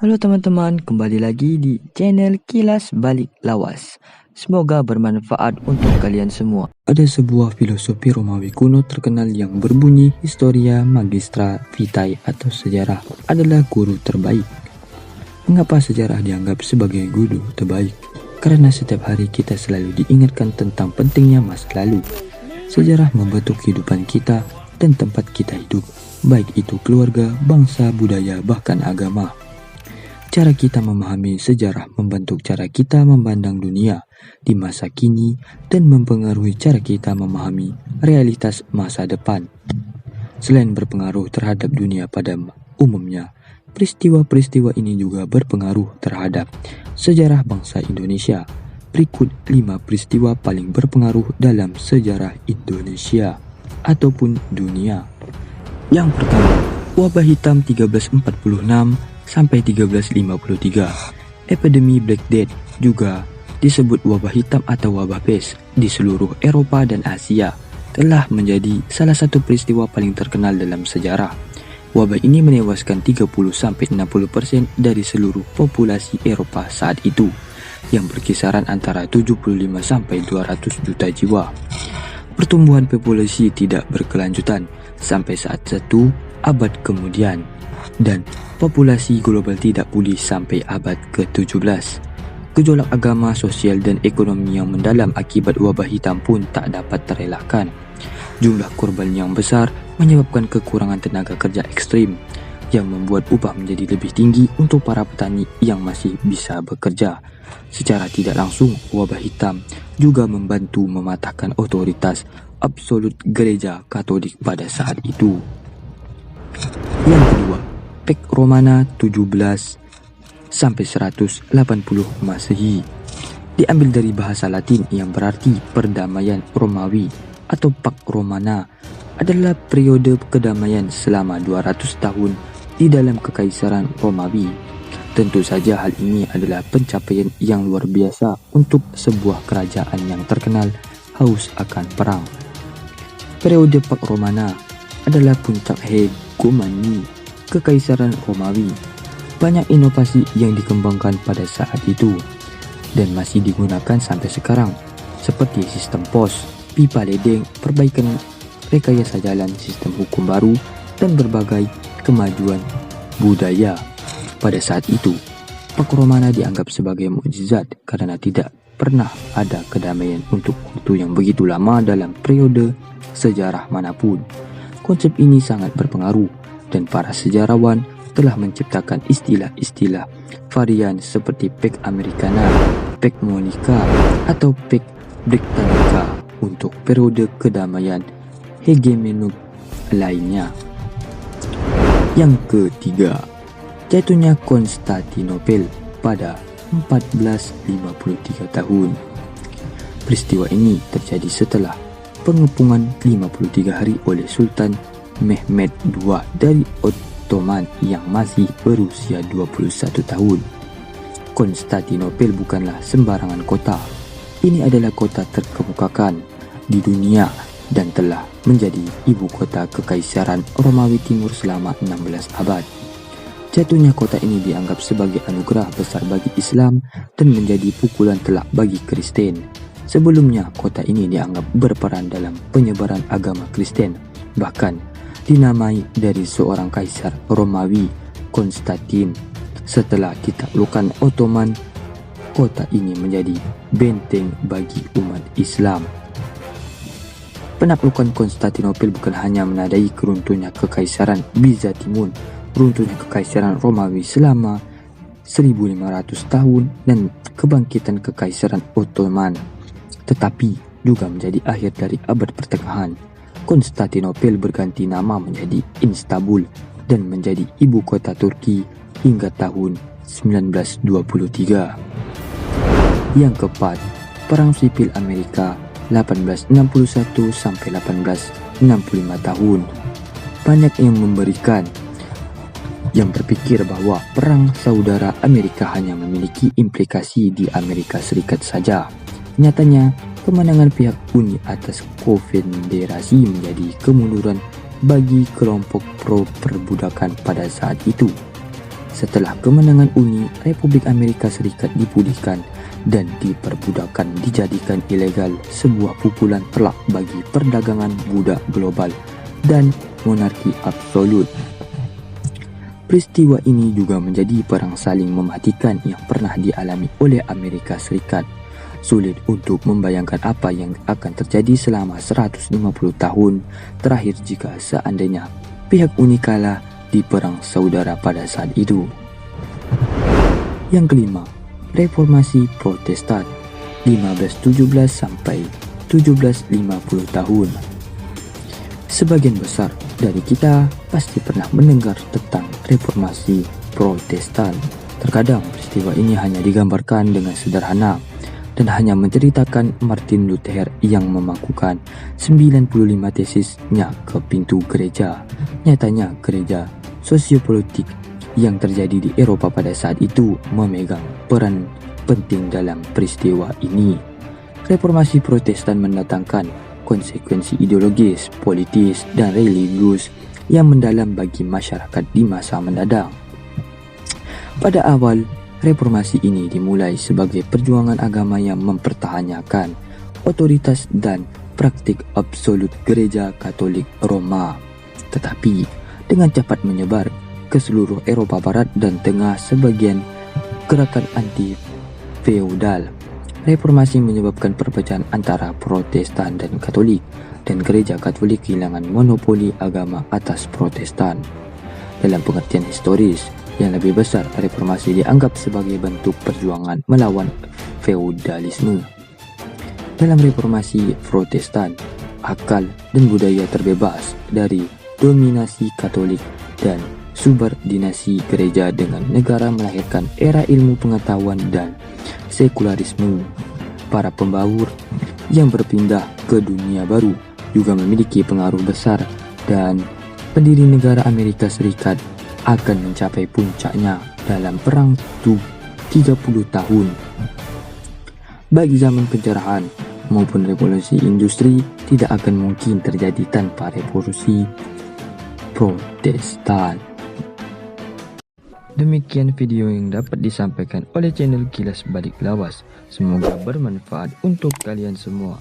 Halo teman-teman, kembali lagi di channel Kilas Balik Lawas. Semoga bermanfaat untuk kalian semua. Ada sebuah filosofi Romawi kuno terkenal yang berbunyi Historia Magistra Vitae atau sejarah adalah guru terbaik. Mengapa sejarah dianggap sebagai guru terbaik? Karena setiap hari kita selalu diingatkan tentang pentingnya masa lalu. Sejarah membentuk kehidupan kita dan tempat kita hidup, baik itu keluarga, bangsa, budaya, bahkan agama. Cara kita memahami sejarah membentuk cara kita memandang dunia di masa kini dan mempengaruhi cara kita memahami realitas masa depan. Selain berpengaruh terhadap dunia pada umumnya, peristiwa-peristiwa ini juga berpengaruh terhadap sejarah bangsa Indonesia. Berikut 5 peristiwa paling berpengaruh dalam sejarah Indonesia ataupun dunia. Yang pertama, wabah hitam 1346 sampai 1353. Epidemi Black Death juga disebut wabah hitam atau wabah pes di seluruh Eropa dan Asia telah menjadi salah satu peristiwa paling terkenal dalam sejarah. Wabah ini menewaskan 30-60% dari seluruh populasi Eropa saat itu, yang berkisaran antara 75 sampai 200 juta jiwa. Pertumbuhan populasi tidak berkelanjutan sampai saat 1 abad kemudian, dan populasi global tidak pulih sampai abad ke-17. Gejolak agama, sosial, dan ekonomi yang mendalam akibat wabah hitam pun tak dapat terelakkan. Jumlah korban yang besar menyebabkan kekurangan tenaga kerja ekstrim, yang membuat upah menjadi lebih tinggi untuk para petani yang masih bisa bekerja. Secara tidak langsung, wabah hitam juga membantu mematahkan otoritas absolut Gereja Katolik pada saat itu. Yang kedua, Pax Romana 17 sampai 180 Masehi. Diambil dari bahasa Latin yang berarti perdamaian Romawi atau Pax Romana, adalah periode kedamaian selama 200 tahun di dalam Kekaisaran Romawi. Tentu saja hal ini adalah pencapaian yang luar biasa untuk sebuah kerajaan yang terkenal haus akan perang. Periode Pax Romana adalah puncak hegemoni Kekaisaran Romawi. Banyak inovasi yang dikembangkan pada saat itu dan masih digunakan sampai sekarang, seperti sistem pos, pipa ledeng, perbaikan rekayasa jalan, sistem hukum baru, dan berbagai kemajuan budaya. Pada saat itu, Pax Romana dianggap sebagai mukjizat karena tidak pernah ada kedamaian untuk waktu yang begitu lama dalam periode sejarah manapun. Konsep ini sangat berpengaruh, dan para sejarawan telah menciptakan istilah-istilah varian seperti Pax Americana, Pax Monica, atau Pax Britannica untuk periode kedamaian hegemonik lainnya. Yang ketiga, jatuhnya Konstantinopel pada 1453 tahun. Peristiwa ini terjadi setelah pengepungan 53 hari oleh Sultan Mehmed II dari Ottoman yang masih berusia 21 tahun. Konstantinopel bukanlah sembarangan kota. Ini adalah kota terkemukakan di dunia dan telah menjadi ibu kota Kekaisaran Romawi Timur selama 16 abad. Jatuhnya kota ini dianggap sebagai anugerah besar bagi Islam dan menjadi pukulan telak bagi Kristen. Sebelumnya, kota ini dianggap berperan dalam penyebaran agama Kristen, bahkan dinamai dari seorang kaisar Romawi, Konstantin. Setelah ditaklukan Ottoman, kota ini menjadi benteng bagi umat Islam. Penaklukan Konstantinopel bukan hanya menandai keruntuhannya Kekaisaran Bizantium, runtuhnya Kekaisaran Romawi selama 1500 tahun, dan kebangkitan Kekaisaran Ottoman, tetapi juga menjadi akhir dari abad pertengahan. Konstantinopel berganti nama menjadi Istanbul dan menjadi ibu kota Turki hingga tahun 1923. Yang keempat, Perang Sipil Amerika 1861 sampai 1865 tahun. Banyak yang berpikir bahwa perang saudara Amerika hanya memiliki implikasi di Amerika Serikat saja. Nyatanya, kemenangan pihak Uni atas Konfederasi menjadi kemunduran bagi kelompok pro perbudakan pada saat itu. Setelah kemenangan Uni, Republik Amerika Serikat dipulihkan dan diperbudakan dijadikan ilegal, sebuah pukulan telak bagi perdagangan budak global dan monarki absolut. Peristiwa ini juga menjadi perang saling mematikan yang pernah dialami oleh Amerika Serikat. Sulit untuk membayangkan apa yang akan terjadi selama 150 tahun terakhir jika seandainya pihak Uni kalah di perang saudara pada saat itu. Yang kelima, Reformasi Protestan 1517 sampai 1750 tahun. Sebagian besar dari kita pasti pernah mendengar tentang Reformasi Protestan. Terkadang peristiwa ini hanya digambarkan dengan sederhana dan hanya menceritakan Martin Luther yang memakukan 95 tesisnya ke pintu gereja. Nyatanya gereja sosiopolitik yang terjadi di Eropa pada saat itu memegang peran penting dalam peristiwa ini. Reformasi Protestan mendatangkan konsekuensi ideologis, politis, dan religius yang mendalam bagi masyarakat di masa mendatang. Pada awal, reformasi ini dimulai sebagai perjuangan agama yang mempertahankan otoritas dan praktik absolut Gereja Katolik Roma, tetapi dengan cepat menyebar ke seluruh Eropa Barat dan Tengah sebagian gerakan anti-feodal. Reformasi menyebabkan perpecahan antara Protestan dan Katolik, dan Gereja Katolik kehilangan monopoli agama atas Protestan. Dalam pengertian historis yang lebih besar, reformasi dianggap sebagai bentuk perjuangan melawan feodalisme. Dalam reformasi Protestan, akal dan budaya terbebas dari dominasi Katolik dan subordinasi gereja dengan negara, melahirkan era ilmu pengetahuan dan sekularisme. Para pembaur yang berpindah ke dunia baru juga memiliki pengaruh besar, dan pendiri negara Amerika Serikat akan mencapai puncaknya dalam perang 30 tahun. Baik zaman pencerahan maupun revolusi industri tidak akan mungkin terjadi tanpa revolusi Protestan. Demikian video yang dapat disampaikan oleh channel Kilas Balik Lawas. Semoga bermanfaat untuk kalian semua.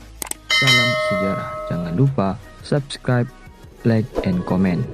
Salam sejarah. Jangan lupa subscribe, like, and comment.